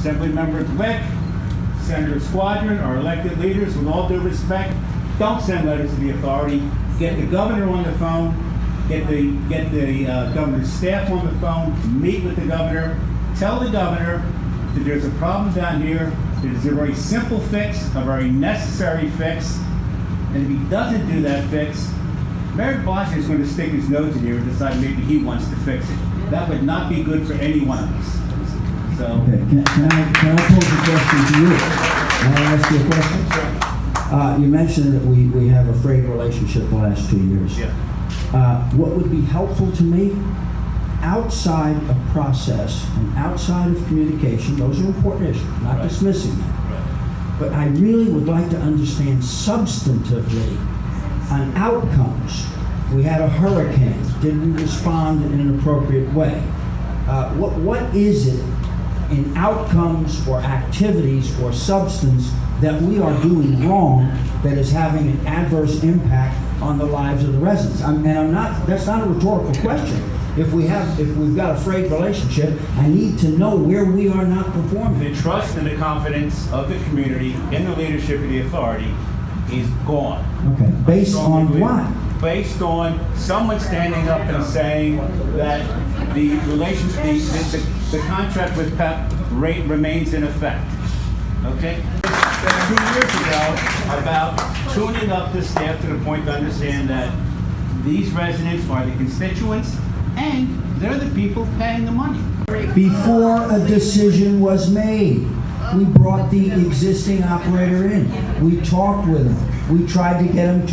Assemblymember Glick, Senator Squadron, our elected leaders, with all due respect, don't send letters to the authority. Get the governor on the phone, get the governor's staff on the phone, meet with the governor, tell the governor that there's a problem down here. There's a very simple fix, a very necessary fix, and if he doesn't do that fix, Mayor de Blasio is going to stick his nose in here and decide maybe he wants to fix it. That would not be good for any one of us. So, okay, can I pose a question to you? Can I ask you a question? sure. You mentioned that we have a frayed relationship the last 2 years. Yeah. What would be helpful to me, outside of process and outside of communication, those are important issues, not Right. dismissing them. Right. But I really would like to understand substantively on outcomes. We had a hurricane. Did we respond in an appropriate way? What is it in outcomes or activities or substance that we are doing wrong that is having an adverse impact on the lives of the residents? That's not a rhetorical question. If we've got a frayed relationship, I need to know where we are not performing. The trust and the confidence of the community in the leadership of the authority is gone. Okay, based on what? Based on someone standing up and saying that the contract with PEP rate remains in effect. Okay? 2 years ago, about tuning up the staff to the point to understand that these residents are the constituents and they're the people paying the money. Before a decision was made, we brought the existing operator in. We talked with him. We tried to get him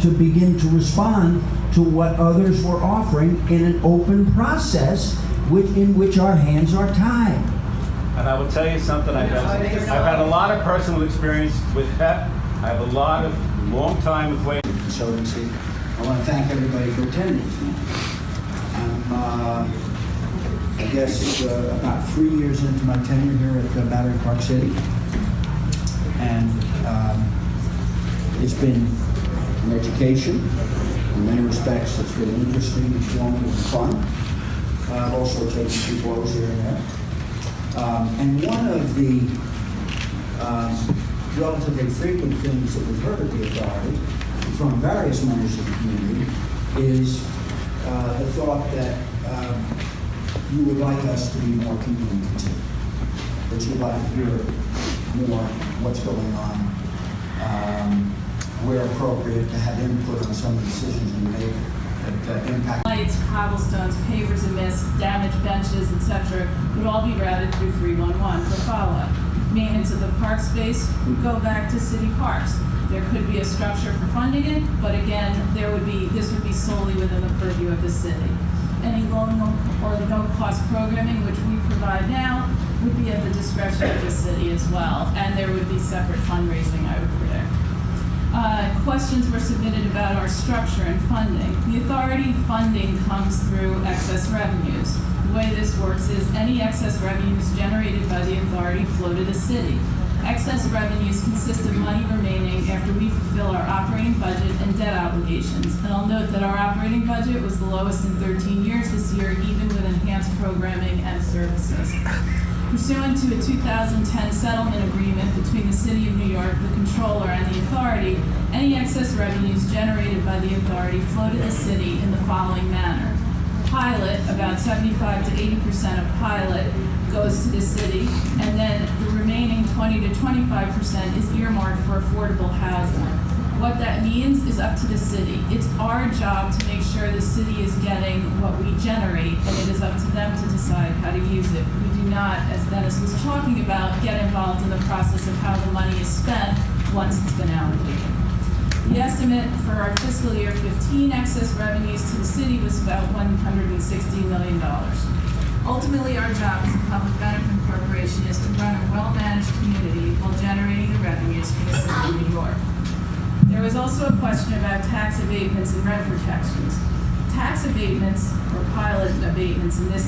to begin to respond to what others were offering in an open process in which our hands are tied. And I will tell you something, I've had a lot of personal experience with PEP. I have a lot of long time with Wade. Consultancy. I want to thank everybody for attending tonight. I guess about 3 years into my tenure here at Battery Park City, and it's been an education. In many respects, it's been interesting, informative, and fun. I've also taken some blows here and there. And one of the relatively frequent things that we've heard at the authority from various members of the community is the thought that you would like us to be more communicative, that you'd like to hear more what's going on, where appropriate to have input on some of the decisions we make that impact. Lights, cobblestones, pavers and mist, damaged benches, etc. would all be routed through 311 for follow-up. Maintenance of the park space would go back to city parks. There could be a structure for funding it, but again, this would be solely within the purview of the city. Any low or no-cost programming, which we provide now, would be at the discretion of the city as well, and there would be separate fundraising, I would predict. Questions were submitted about our structure and funding. The authority funding comes through excess revenues. The way this works is any excess revenues generated by the authority flow to the city. Excess revenues consist of money remaining after we fulfill our operating budget and debt obligations. And I'll note that our operating budget was the lowest in 13 years this year, even with enhanced programming and services. Pursuant to a 2010 settlement agreement between the City of New York, the Controller, and the Authority, any excess revenues generated by the Authority flow to the City in the following manner. Pilot, about 75 to 80% of pilot goes to the city, and then the remaining 20 to 25% is earmarked for affordable housing. What that means is up to the city. It's our job to make sure the city is getting what we generate, and it is up to them to decide how to use it. We do not, as Dennis was talking about, get involved in the process of how the money is spent once it's been allocated. The estimate for our fiscal year 15 excess revenues to the city was about $160 million. Ultimately, our job as a public benefit corporation is to run a well-managed community while generating the revenues for the city of New York. There was also a question about tax abatements and rent protections. Tax abatements, or pilot abatements in this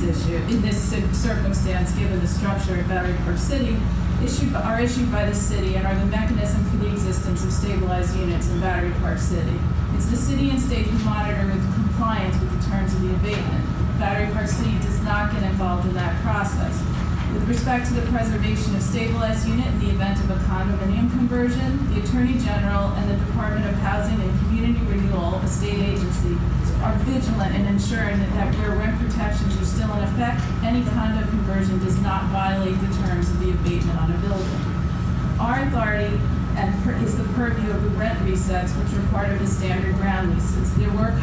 circumstance, given the structure of Battery Park City, are issued by the city and are the mechanism for the existence of stabilized units in Battery Park City. It's the city and state who monitor compliance with the terms of the abatement. Battery Park City does not get involved in that process. With With respect to the preservation of stabilized unit in the event of a condominium conversion, the Attorney General and the Department of Housing and Community Renewal, a state agency, are vigilant in ensuring that where rent protections are still in effect, any condo conversion does not violate the terms of the abatement on a building. Our authority is the purview of the rent resets, which are part of the standard ground leases. There were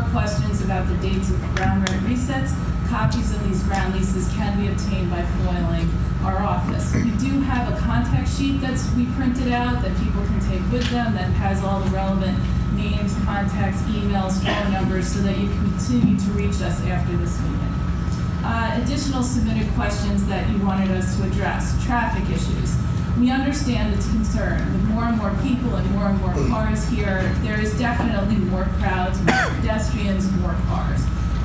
questions about the dates of ground rent resets. Copies of these ground leases can be obtained by foiling our office. We do have a contact sheet we printed out that people can take with them that has all the relevant names, contacts, emails, phone numbers, so that you can continue to reach us after this meeting. Additional submitted questions that you wanted us to address: traffic issues. We understand its concern. With more and more people and more cars here, there is definitely more crowds, more pedestrians, more cars.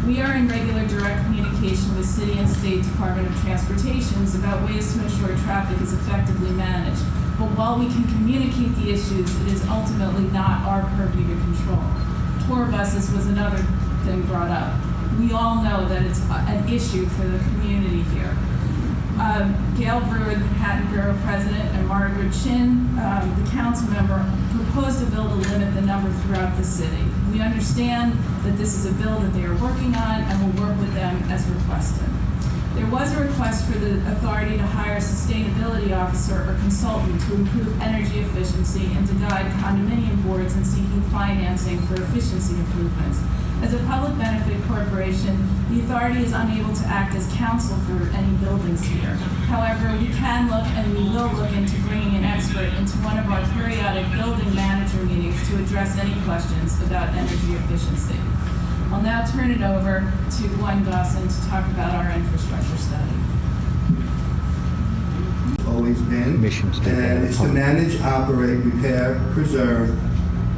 We are in regular direct communication with City and State Department of Transportations about ways to ensure traffic is effectively managed. But while we can communicate the issues, it is ultimately not our purview to control. Tour buses was another thing brought up. We all know that it's an issue for the community here. Gail Brewer, the Manhattan Borough President, and Margaret Chin, the council member, proposed a bill to limit the number throughout the city. We understand that this is a bill that they are working on and will work with them as requested. There was a request for the authority to hire a sustainability officer or consultant to improve energy efficiency and to guide condominium boards in seeking financing for efficiency improvements. As a public benefit corporation, the authority is unable to act as counsel for any buildings here. However, we can look and we will look into bringing an expert into one of our periodic building manager meetings to address any questions about energy efficiency. I'll now turn it over to Gwen Dawson to talk about our infrastructure study. Always been, and it's to manage, operate, repair, preserve,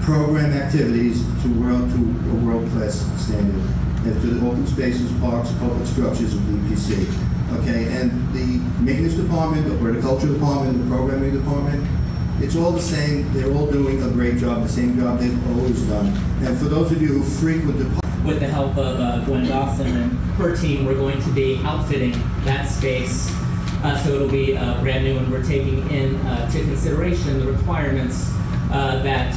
program activities to a world-class standard, and to the open spaces, parks, public structures of BPC. Okay, and the maintenance department, the horticulture department, the programming department, it's all the same. They're all doing a great job, the same job they've always done. And for those of you who frequent the with the help of Gwen Dawson and her team, we're going to be outfitting that space. So it'll be brand new, and we're taking into consideration the requirements that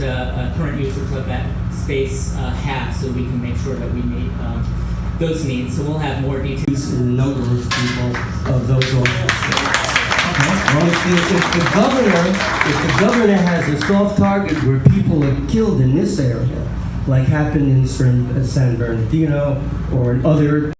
current users of that space have, so we can make sure that we meet those needs. So we'll have more details. In the number of people of those offices. Well, if the governor has a soft target where people are killed in this area, like happened in San Bernardino or in other